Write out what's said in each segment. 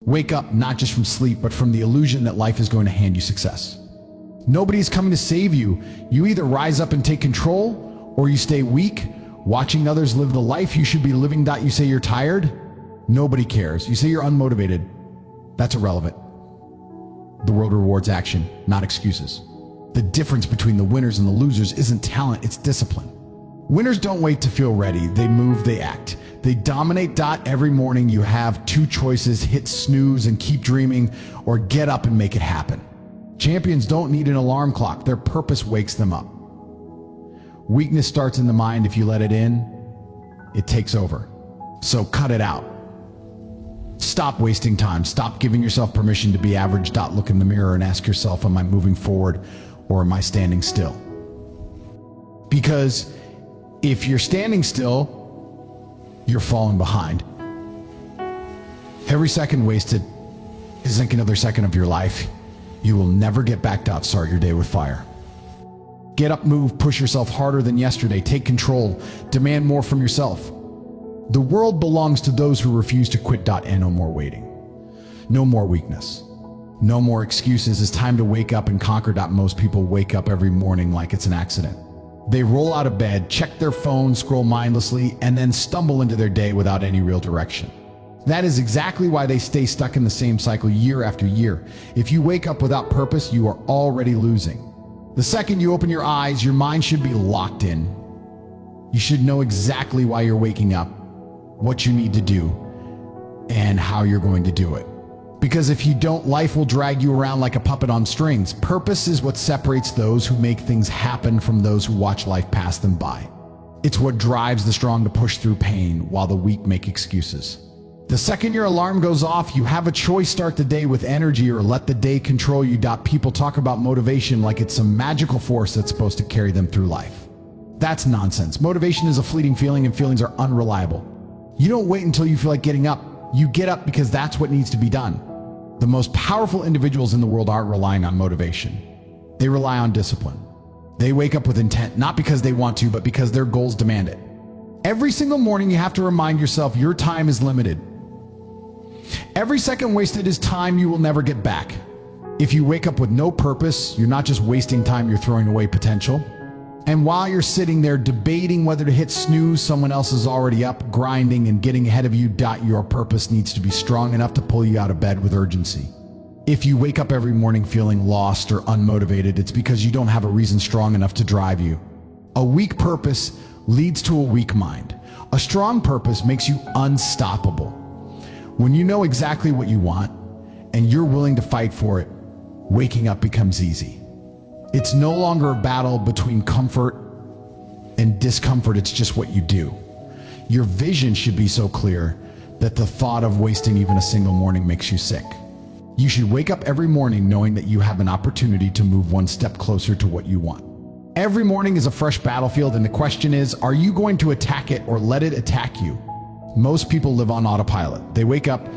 Wake up not just from sleep, but from the illusion that life is going to hand you success. Nobody's coming to save you. You either rise up and take control, or you stay weak, watching others live the life you should be living. You say you're tired? Nobody cares. You say you're unmotivated? That's irrelevant. The world rewards action, not excuses. The difference between the winners and the losers isn't talent, it's discipline. Winners don't wait to feel ready. They move, they act. They dominate. Every morning you have two choices: hit snooze and keep dreaming, or get up and make it happen. Champions don't need an alarm clock. Their purpose wakes them up. Weakness starts in the mind. If you let it in, it takes over. So cut it out. Stop wasting time. Stop giving yourself permission to be average. Look in the mirror and ask yourself, am I moving forward or am I standing still? Because if you're standing still, you're falling behind. Every second wasted is like another second of your life. You will never get back up. Start your day with fire. Get up, move, push yourself harder than yesterday. Take control. Demand more from yourself. The world belongs to those who refuse to quit. And no more waiting. No more weakness. No more excuses. It's time to wake up and conquer. Most people wake up every morning like it's an accident. They roll out of bed, check their phone, scroll mindlessly, and then stumble into their day without any real direction. That is exactly why they stay stuck in the same cycle year after year. If you wake up without purpose, you are already losing. The second you open your eyes, your mind should be locked in. You should know exactly why you're waking up, what you need to do, and how you're going to do it. Because if you don't, life will drag you around like a puppet on strings. Purpose is what separates those who make things happen from those who watch life pass them by. It's what drives the strong to push through pain while the weak make excuses. The second your alarm goes off, you have a choice: start the day with energy or let the day control you. People talk about motivation like it's some magical force that's supposed to carry them through life. That's nonsense. Motivation is a fleeting feeling, and feelings are unreliable. You don't wait until you feel like getting up. You get up because that's what needs to be done. The most powerful individuals in the world aren't relying on motivation. They rely on discipline. They wake up with intent, not because they want to, but because their goals demand it. Every single morning you have to remind yourself your time is limited. Every second wasted is time you will never get back. If you wake up with no purpose, you're not just wasting time, you're throwing away potential. And while you're sitting there debating whether to hit snooze, someone else is already up, grinding and getting ahead of you. Your purpose needs to be strong enough to pull you out of bed with urgency. If you wake up every morning feeling lost or unmotivated, it's because you don't have a reason strong enough to drive you. A weak purpose leads to a weak mind. A strong purpose makes you unstoppable. When you know exactly what you want and you're willing to fight for it, waking up becomes easy. It's no longer a battle between comfort and discomfort. It's just what you do. Your vision should be so clear that the thought of wasting even a single morning makes you sick. You should wake up every morning knowing that you have an opportunity to move one step closer to what you want. Every morning is a fresh battlefield, and the question is, are you going to attack it or let it attack you? Most people live on autopilot. They wake up,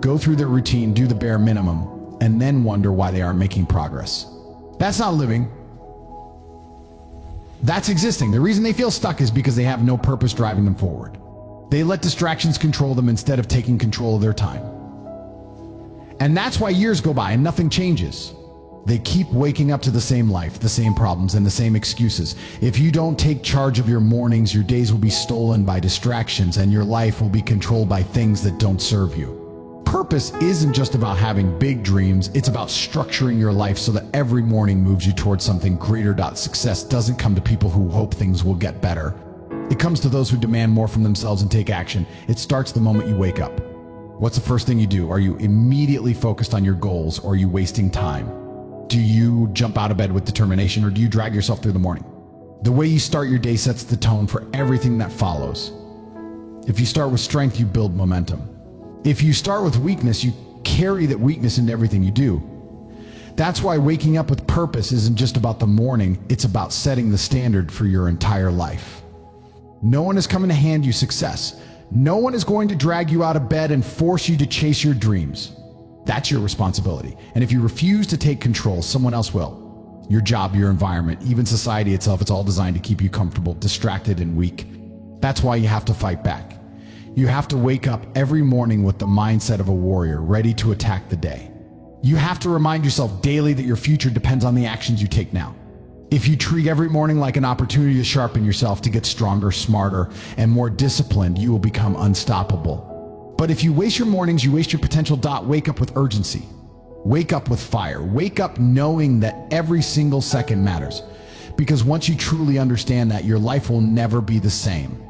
go through their routine, do the bare minimum, and then wonder why they aren't making progress. That's not living. That's existing. The reason they feel stuck is because they have no purpose driving them forward. They let distractions control them instead of taking control of their time. And that's why years go by and nothing changes. They keep waking up to the same life, the same problems, and the same excuses. If you don't take charge of your mornings, your days will be stolen by distractions, and your life will be controlled by things that don't serve you. Purpose isn't just about having big dreams, it's about structuring your life so that every morning moves you towards something greater. Success doesn't come to people who hope things will get better. It comes to those who demand more from themselves and take action. It starts the moment you wake up. What's the first thing you do? Are you immediately focused on your goals, or are you wasting time? Do you jump out of bed with determination, or do you drag yourself through the morning? The way you start your day sets the tone for everything that follows. If you start with strength, you build momentum. If you start with weakness, you carry that weakness into everything you do. That's why waking up with purpose isn't just about the morning, it's about setting the standard for your entire life. No one is coming to hand you success. No one is going to drag you out of bed and force you to chase your dreams. That's your responsibility. And if you refuse to take control, someone else will. Your job, your environment, even society itself, it's all designed to keep you comfortable, distracted, and weak. That's why you have to fight back. You have to wake up every morning with the mindset of a warrior, ready to attack the day. You have to remind yourself daily that your future depends on the actions you take now. If you treat every morning like an opportunity to sharpen yourself, to get stronger, smarter, and more disciplined, you will become unstoppable. But if you waste your mornings, you waste your potential. Wake up with urgency. Wake up with fire. Wake up knowing that every single second matters. Because once you truly understand that, your life will never be the same.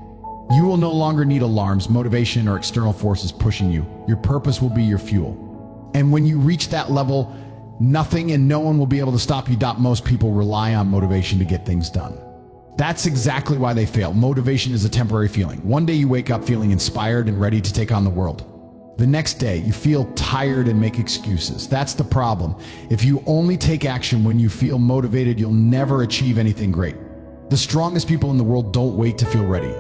You will no longer need alarms, motivation, or external forces pushing you. Your purpose will be your fuel. And when you reach that level, nothing and no one will be able to stop you. Most people rely on motivation to get things done. That's exactly why they fail. Motivation is a temporary feeling. One day you wake up feeling inspired and ready to take on the world. The next day, you feel tired and make excuses. That's the problem. If you only take action when you feel motivated, you'll never achieve anything great. The strongest people in the world don't wait to feel ready.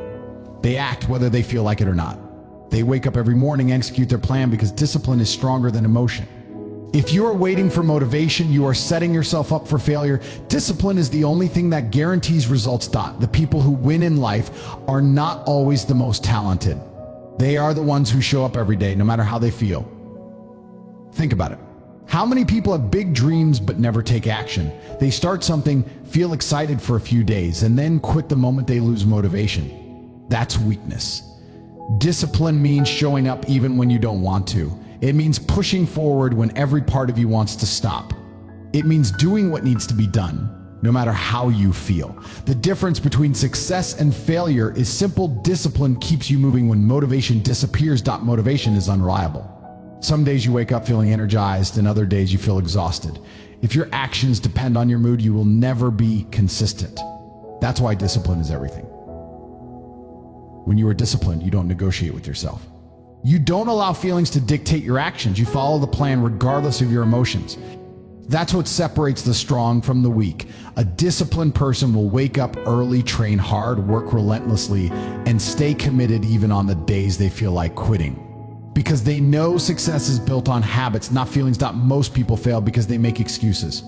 They act whether they feel like it or not. They wake up every morning and execute their plan because discipline is stronger than emotion. If you are waiting for motivation, you are setting yourself up for failure. Discipline is the only thing that guarantees results. The people who win in life are not always the most talented. They are the ones who show up every day, no matter how they feel. Think about it. How many people have big dreams but never take action? They start something, feel excited for a few days, and then quit the moment they lose motivation. That's weakness. Discipline means showing up even when you don't want to. It means pushing forward when every part of you wants to stop. It means doing what needs to be done, no matter how you feel. The difference between success and failure is simple. Discipline keeps you moving when motivation disappears. Motivation is unreliable. Some days you wake up feeling energized and other days you feel exhausted. If your actions depend on your mood, you will never be consistent. That's why discipline is everything. When you are disciplined, you don't negotiate with yourself. You don't allow feelings to dictate your actions. You follow the plan regardless of your emotions. That's what separates the strong from the weak. A disciplined person will wake up early, train hard, work relentlessly, and stay committed even on the days they feel like quitting. Because they know success is built on habits, not feelings. Most people fail because they make excuses.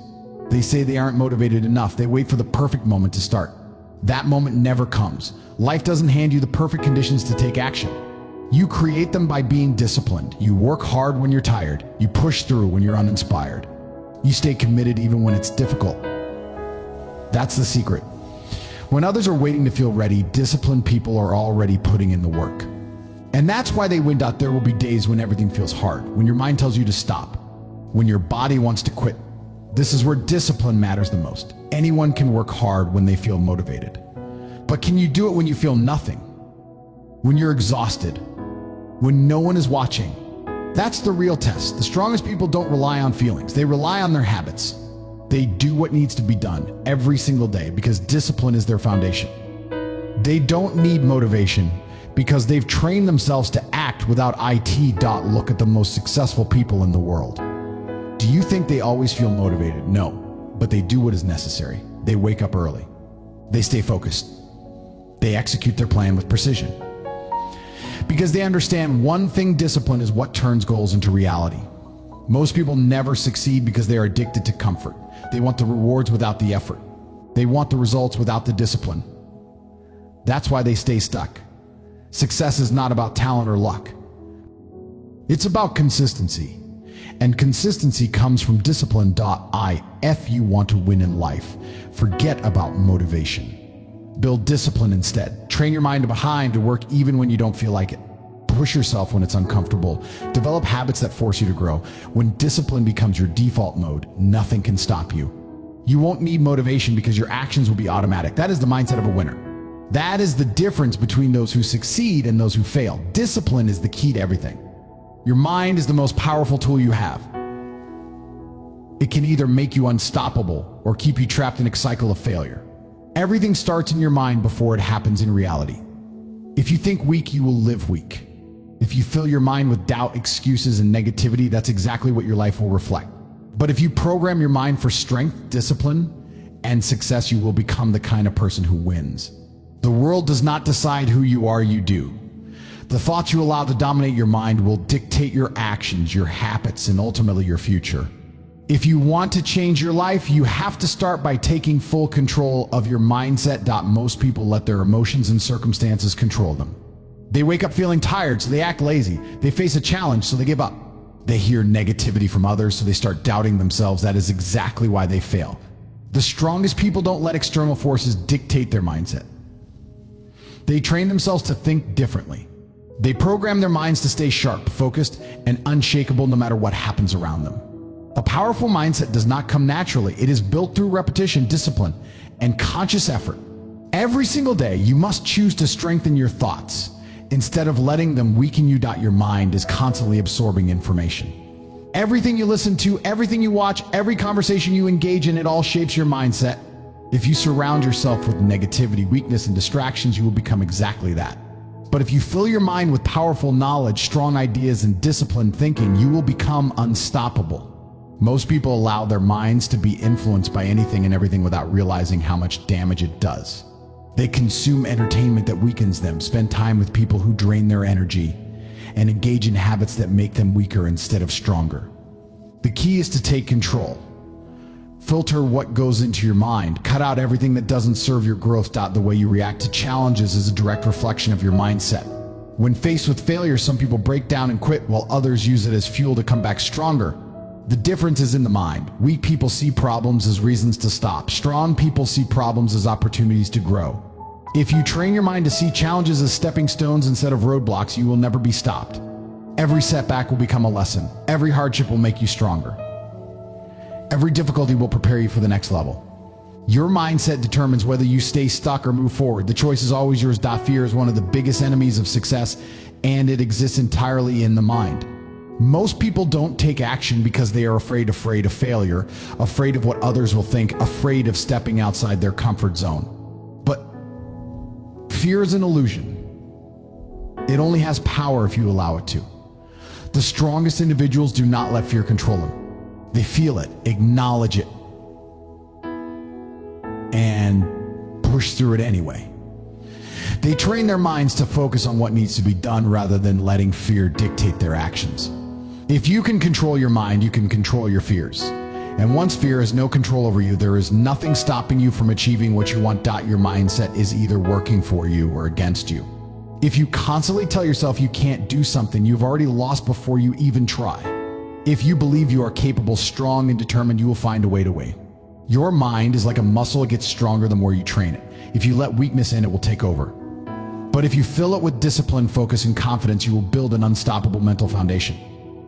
They say they aren't motivated enough. They wait for the perfect moment to start. That moment never comes. Life doesn't hand you the perfect conditions to take action. You create them by being disciplined. You work hard when you're tired. You push through when you're uninspired. You stay committed even when it's difficult. That's the secret. When others are waiting to feel ready, disciplined people are already putting in the work. And that's why they win. There will be days when everything feels hard, when your mind tells you to stop, when your body wants to quit. This is where discipline matters the most. Anyone can work hard when they feel motivated. But can you do it when you feel nothing? When you're exhausted? When no one is watching? That's the real test. The strongest people don't rely on feelings. They rely on their habits. They do what needs to be done every single day because discipline is their foundation. They don't need motivation because they've trained themselves to act without it. Look at the most successful people in the world. Do you think they always feel motivated? No, but they do what is necessary. They wake up early. They stay focused. They execute their plan with precision. Because they understand one thing: discipline is what turns goals into reality. Most people never succeed because they are addicted to comfort. They want the rewards without the effort. They want the results without the discipline. That's why they stay stuck. Success is not about talent or luck. It's about consistency. And consistency comes from discipline. If you want to win in life, forget about motivation. Build discipline instead. Train your mind to work even when you don't feel like it. Push yourself when it's uncomfortable. Develop habits that force you to grow. When discipline becomes your default mode, nothing can stop you. You won't need motivation because your actions will be automatic. That is the mindset of a winner. That is the difference between those who succeed and those who fail. Discipline is the key to everything. Your mind is the most powerful tool you have. It can either make you unstoppable or keep you trapped in a cycle of failure. Everything starts in your mind before it happens in reality. If you think weak, you will live weak. If you fill your mind with doubt, excuses, and negativity, that's exactly what your life will reflect. But if you program your mind for strength, discipline, and success, you will become the kind of person who wins. The world does not decide who you are, you do. The thoughts you allow to dominate your mind will dictate your actions, your habits, and ultimately your future. If you want to change your life, you have to start by taking full control of your mindset. Most people let their emotions and circumstances control them. They wake up feeling tired, so they act lazy. They face a challenge, so they give up. They hear negativity from others, so they start doubting themselves. That is exactly why they fail. The strongest people don't let external forces dictate their mindset. They train themselves to think differently. They program their minds to stay sharp, focused, and unshakable no matter what happens around them. A powerful mindset does not come naturally. It is built through repetition, discipline, and conscious effort. Every single day, you must choose to strengthen your thoughts instead of letting them weaken you. Your mind is constantly absorbing information. Everything you listen to, everything you watch, every conversation you engage in, it all shapes your mindset. If you surround yourself with negativity, weakness, and distractions, you will become exactly that. But if you fill your mind with powerful knowledge, strong ideas, and disciplined thinking, you will become unstoppable. Most people allow their minds to be influenced by anything and everything without realizing how much damage it does. They consume entertainment that weakens them, spend time with people who drain their energy, and engage in habits that make them weaker instead of stronger. The key is to take control. Filter what goes into your mind. Cut out everything that doesn't serve your growth. The way you react to challenges is a direct reflection of your mindset. When faced with failure, some people break down and quit, while others use it as fuel to come back stronger. The difference is in the mind. Weak people see problems as reasons to stop. Strong people see problems as opportunities to grow. If you train your mind to see challenges as stepping stones instead of roadblocks, you will never be stopped. Every setback will become a lesson. Every hardship will make you stronger. Every difficulty will prepare you for the next level. Your mindset determines whether you stay stuck or move forward. The choice is always yours. Fear is one of the biggest enemies of success, and it exists entirely in the mind. Most people don't take action because they are afraid of failure, afraid of what others will think, afraid of stepping outside their comfort zone. But fear is an illusion. It only has power if you allow it to. The strongest individuals do not let fear control them. They feel it, acknowledge it, and push through it anyway. They train their minds to focus on what needs to be done rather than letting fear dictate their actions. If you can control your mind, you can control your fears. And once fear has no control over you, there is nothing stopping you from achieving what you want. Your mindset is either working for you or against you. If you constantly tell yourself you can't do something, you've already lost before you even try. If you believe you are capable, strong, and determined, you will find a way to win. Your mind is like a muscle. It gets stronger the more you train it. If you let weakness in, it will take over. But if you fill it with discipline, focus, and confidence, you will build an unstoppable mental foundation.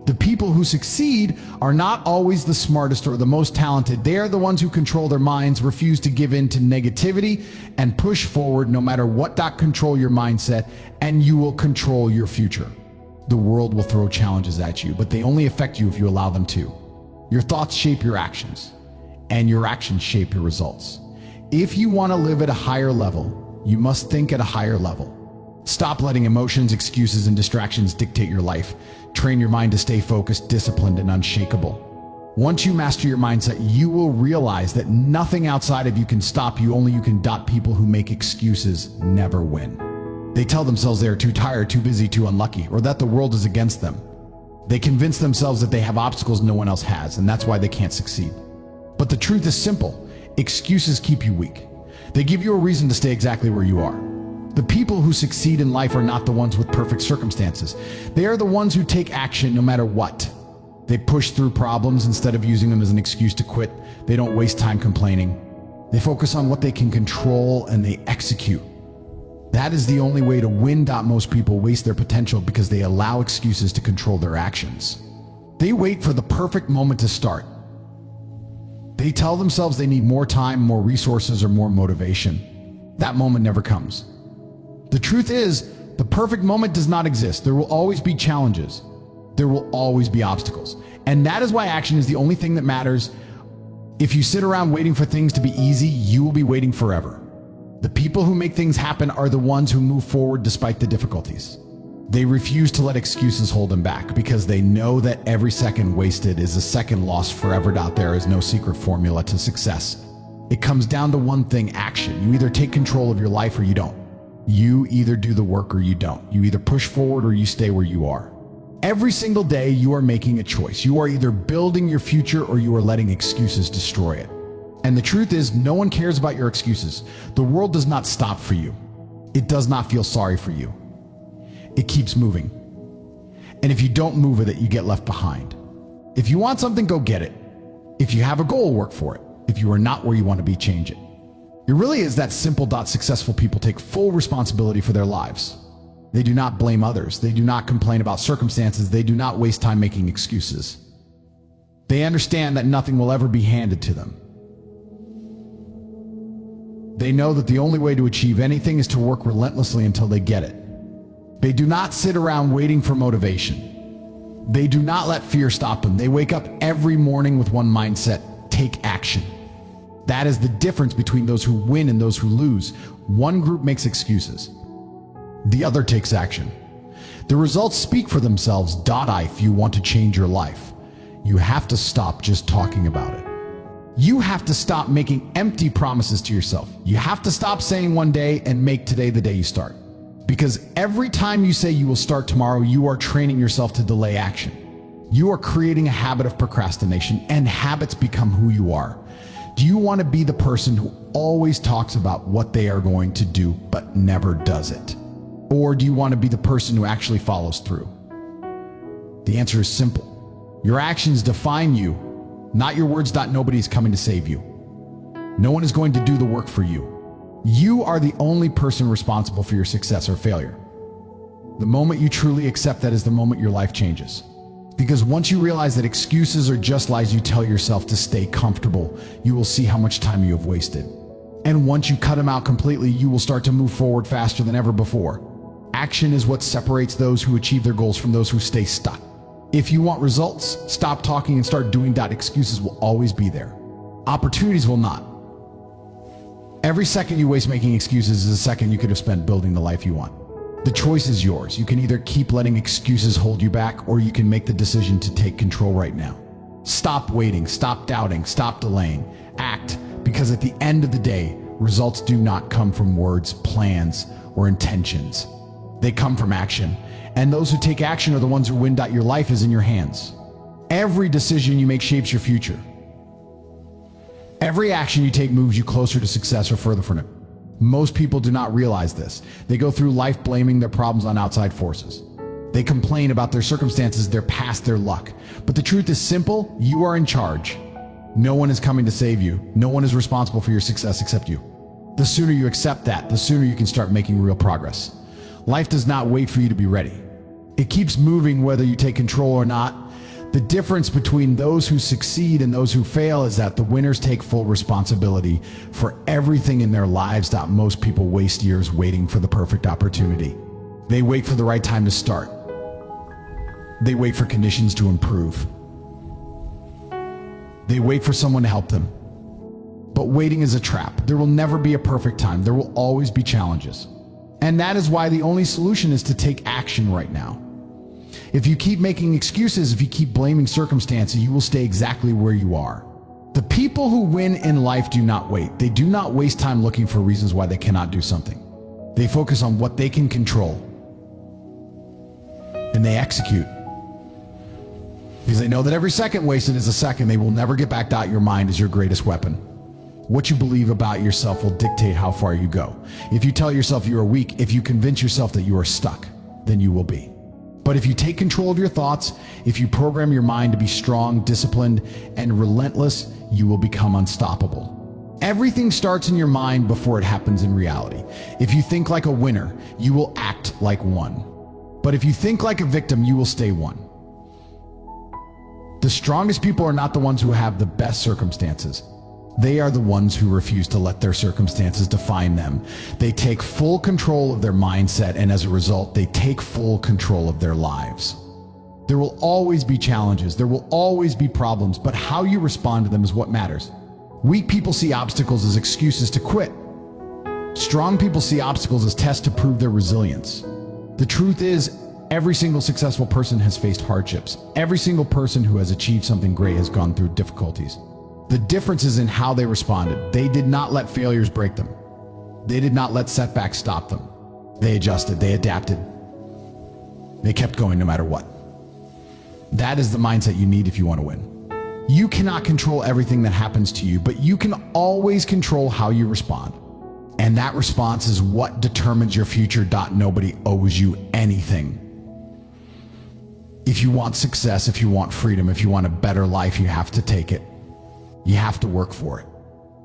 The people who succeed are not always the smartest or the most talented. They are the ones who control their minds, refuse to give in to negativity, and push forward no matter what. Control your mindset, and you will control your future. The world will throw challenges at you, but they only affect you if you allow them to. Your thoughts shape your actions, and your actions shape your results. If you want to live at a higher level, you must think at a higher level. Stop letting emotions, excuses, and distractions dictate your life. Train your mind to stay focused, disciplined, and unshakable. Once you master your mindset, you will realize that nothing outside of you can stop you. Only you can. People who make excuses never win. They tell themselves they are too tired, too busy, too unlucky, or that the world is against them. They convince themselves that they have obstacles no one else has, and that's why they can't succeed. But the truth is simple. Excuses keep you weak. They give you a reason to stay exactly where you are. The people who succeed in life are not the ones with perfect circumstances. They are the ones who take action no matter what. They push through problems instead of using them as an excuse to quit. They don't waste time complaining. They focus on what they can control and they execute. That is the only way to win. Most people waste their potential because they allow excuses to control their actions. They wait for the perfect moment to start. They tell themselves they need more time, more resources, or more motivation. That moment never comes. The truth is, the perfect moment does not exist. There will always be challenges. There will always be obstacles. And that is why action is the only thing that matters. If you sit around waiting for things to be easy, you will be waiting forever. The people who make things happen are the ones who move forward despite the difficulties. They refuse to let excuses hold them back because they know that every second wasted is a second lost forever. There is no secret formula to success. It comes down to one thing: action. You either take control of your life or you don't. You either do the work or you don't. You either push forward or you stay where you are. Every single day you are making a choice. You are either building your future or you are letting excuses destroy it. And the truth is, no one cares about your excuses. The world does not stop for you. It does not feel sorry for you. it keeps moving. And if you don't move with it, you get left behind. If you want something, go get it. If you have a goal, work for it. If you are not where you want to be, change it. It really is that simple. Successful people take full responsibility for their lives. They do not blame others. They do not complain about circumstances. They do not waste time making excuses. They understand that nothing will ever be handed to them. They know that the only way to achieve anything is to work relentlessly until they get it. They do not sit around waiting for motivation. They do not let fear stop them. They wake up every morning with one mindset: take action. That is the difference between those who win and those who lose. One group makes excuses. The other takes action. The results speak for themselves. If you want to change your life, you have to stop just talking about it. You have to stop making empty promises to yourself. You have to stop saying one day and make today the day you start. Because every time you say you will start tomorrow, you are training yourself to delay action. You are creating a habit of procrastination, and habits become who you are. Do you want to be the person who always talks about what they are going to do but never does it? Or do you want to be the person who actually follows through? The answer is simple. Your actions define you, not your words. Nobody's coming to save you. No one is going to do the work for you. You are the only person responsible for your success or failure. The moment you truly accept that is the moment your life changes. Because once you realize that excuses are just lies you tell yourself to stay comfortable, you will see how much time you have wasted. And once you cut them out completely, you will start to move forward faster than ever before. Action is what separates those who achieve their goals from those who stay stuck. If you want results, stop talking and start doing. Excuses will always be there. Opportunities will not. Every second you waste making excuses is a second you could have spent building the life you want. The choice is yours. You can either keep letting excuses hold you back, or you can make the decision to take control right now. Stop waiting, stop doubting, stop delaying. Act, because at the end of the day, results do not come from words, plans, or intentions. They come from action. And those who take action are the ones who win. Your life is in your hands. Every decision you make shapes your future. Every action you take moves you closer to success or further from it. Most people do not realize this. They go through life blaming their problems on outside forces. They complain about their circumstances, their past, their luck. But the truth is simple: you are in charge. No one is coming to save you. No one is responsible for your success except you. The sooner you accept that, the sooner you can start making real progress. Life does not wait for you to be ready. It keeps moving whether you take control or not. The difference between those who succeed and those who fail is that the winners take full responsibility for everything in their lives. Most people waste years waiting for the perfect opportunity. They wait for the right time to start. They wait for conditions to improve. They wait for someone to help them. But waiting is a trap. There will never be a perfect time. There will always be challenges. And that is why the only solution is to take action right now. If you keep making excuses, if you keep blaming circumstances, you will stay exactly where you are. The people who win in life do not wait. They do not waste time looking for reasons why they cannot do something. They focus on what they can control. And they execute. Because they know that every second wasted is a second they will never get back. Your mind is your greatest weapon. What you believe about yourself will dictate how far you go. If you tell yourself you are weak, if you convince yourself that you are stuck, then you will be. But if you take control of your thoughts, if you program your mind to be strong, disciplined, and relentless, you will become unstoppable. Everything starts in your mind before it happens in reality. If you think like a winner, you will act like one. But if you think like a victim, you will stay one. The strongest people are not the ones who have the best circumstances. They are the ones who refuse to let their circumstances define them. They take full control of their mindset, and as a result, they take full control of their lives. There will always be challenges. There will always be problems, but how you respond to them is what matters. Weak people see obstacles as excuses to quit. Strong people see obstacles as tests to prove their resilience. The truth is, every single successful person has faced hardships. Every single person who has achieved something great has gone through difficulties. The difference is in how they responded. They did not let failures break them. They did not let setbacks stop them. They adjusted, they adapted. They kept going no matter what. That is the mindset you need if you want to win. You cannot control everything that happens to you, but you can always control how you respond. And that response is what determines your future. Nobody owes you anything. If you want success, if you want freedom, if you want a better life, you have to take it. You have to work for it.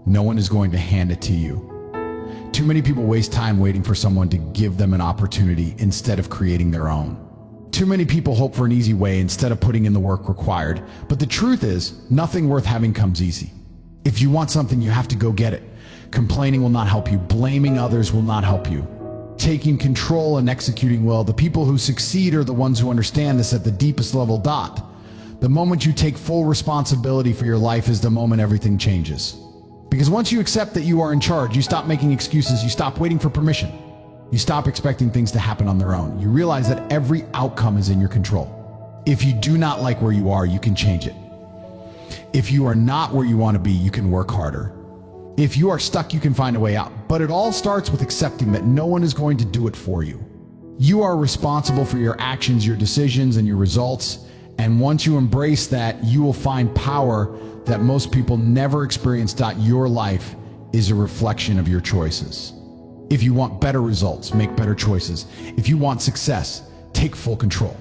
No one is going to hand it to you. Too many people waste time waiting for someone to give them an opportunity instead of creating their own. Too many people hope for an easy way instead of putting in the work required. But the truth is, nothing worth having comes easy. If you want something, you have to go get it. Complaining will not help you. Blaming others will not help you. Taking control and executing will. The people who succeed are the ones who understand this at the deepest level. The moment you take full responsibility for your life is the moment everything changes. Because once you accept that you are in charge, you stop making excuses, you stop waiting for permission. You stop expecting things to happen on their own. You realize that every outcome is in your control. If you do not like where you are, you can change it. If you are not where you want to be, you can work harder. If you are stuck, you can find a way out. But it all starts with accepting that no one is going to do it for you. You are responsible for your actions, your decisions, and your results. And once you embrace that, you will find power that most people never experience. Your life is a reflection of your choices. If you want better results, make better choices. If you want success, take full control.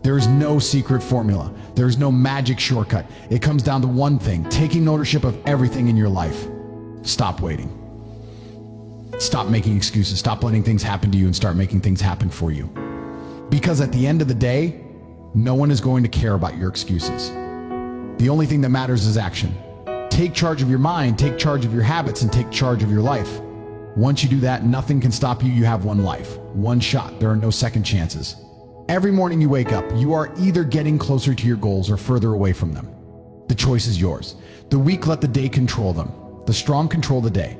There is no secret formula. There is no magic shortcut. It comes down to one thing: taking ownership of everything in your life. Stop waiting. Stop making excuses. Stop letting things happen to you and start making things happen for you. Because at the end of the day, no one is going to care about your excuses. The only thing that matters is action. Take charge of your mind, take charge of your habits, and take charge of your life. Once you do that, nothing can stop you. You have one life, one shot. There are no second chances. Every morning you wake up, you are either getting closer to your goals or further away from them. The choice is yours. The weak let the day control them. The strong control the day.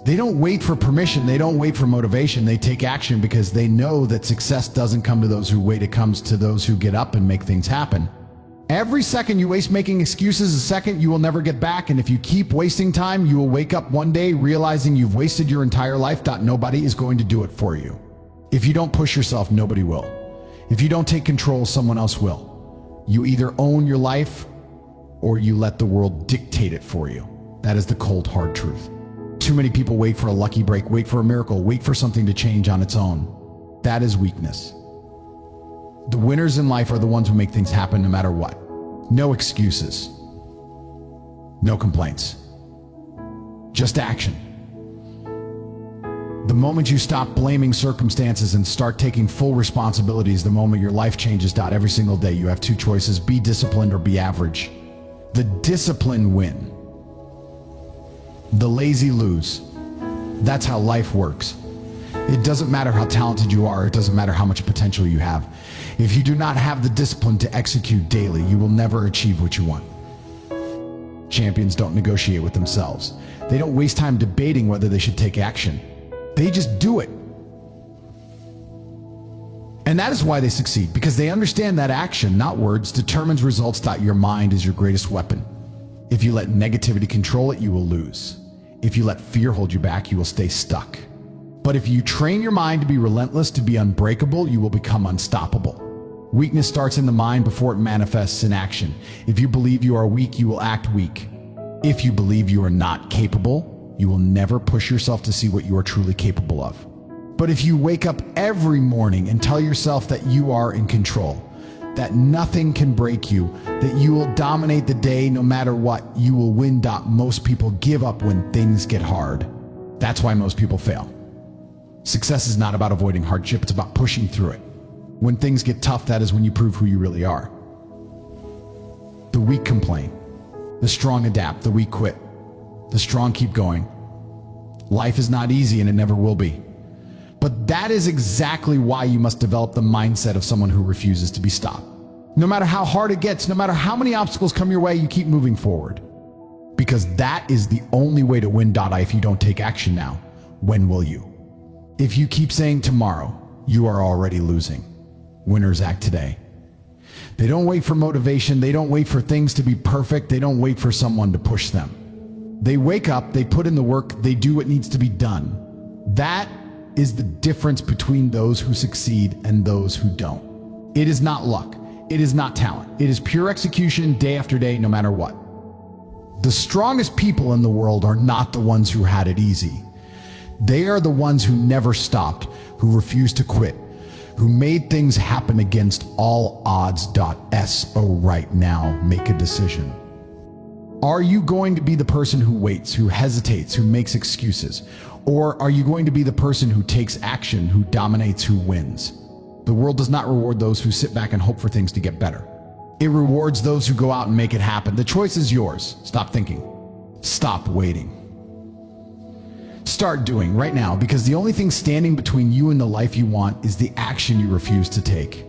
They don't wait for permission. They don't wait for motivation. They take action because they know that success doesn't come to those who wait. It comes to those who get up and make things happen. Every second you waste making excuses, a second you will never get back. And if you keep wasting time, you will wake up one day realizing you've wasted your entire life. Nobody is going to do it for you. If you don't push yourself, nobody will. If you don't take control, someone else will. You either own your life or you let the world dictate it for you. That is the cold, hard truth. Too many people wait for a lucky break, wait for a miracle, wait for something to change on its own. That is weakness. The winners in life are the ones who make things happen no matter what. No excuses. No complaints. Just action. The moment you stop blaming circumstances and start taking full responsibility is the moment your life changes. Every single day you have two choices: be disciplined or be average. The disciplined win. The lazy lose. That's how life works. It doesn't matter how talented you are. It doesn't matter how much potential you have. If you do not have the discipline to execute daily, you will never achieve what you want. Champions don't negotiate with themselves. They don't waste time debating whether they should take action. They just do it. And that is why they succeed, because they understand that action, not words, determines results. Your mind is your greatest weapon. If you let negativity control it, you will lose. If you let fear hold you back, you will stay stuck. But if you train your mind to be relentless, to be unbreakable, you will become unstoppable. Weakness starts in the mind before it manifests in action. If you believe you are weak, you will act weak. If you believe you are not capable, you will never push yourself to see what you are truly capable of. But if you wake up every morning and tell yourself that you are in control, that nothing can break you, that you will dominate the day no matter what, you will win. Most people give up when things get hard. That's why most people fail. Success is not about avoiding hardship, it's about pushing through it. When things get tough, that is when you prove who you really are. The weak complain. The strong adapt. The weak quit. The strong keep going. Life is not easy and it never will be. But that is exactly why you must develop the mindset of someone who refuses to be stopped. No matter how hard it gets, no matter how many obstacles come your way, you keep moving forward. Because that is the only way to win. If you don't take action now, when will you? If you keep saying tomorrow, you are already losing. Winners act today. They don't wait for motivation. They don't wait for things to be perfect. They don't wait for someone to push them. They wake up, they put in the work, they do what needs to be done. That is the difference between those who succeed and those who don't. It is not luck. It is not talent. It is pure execution day after day, no matter what. The strongest people in the world are not the ones who had it easy. They are the ones who never stopped, who refused to quit, who made things happen against all odds. So right now, make a decision. Are you going to be the person who waits, who hesitates, who makes excuses? Or are you going to be the person who takes action, who dominates, who wins? The world does not reward those who sit back and hope for things to get better. It rewards those who go out and make it happen. The choice is yours. Stop thinking. Stop waiting. Start doing right now, because the only thing standing between you and the life you want is the action you refuse to take.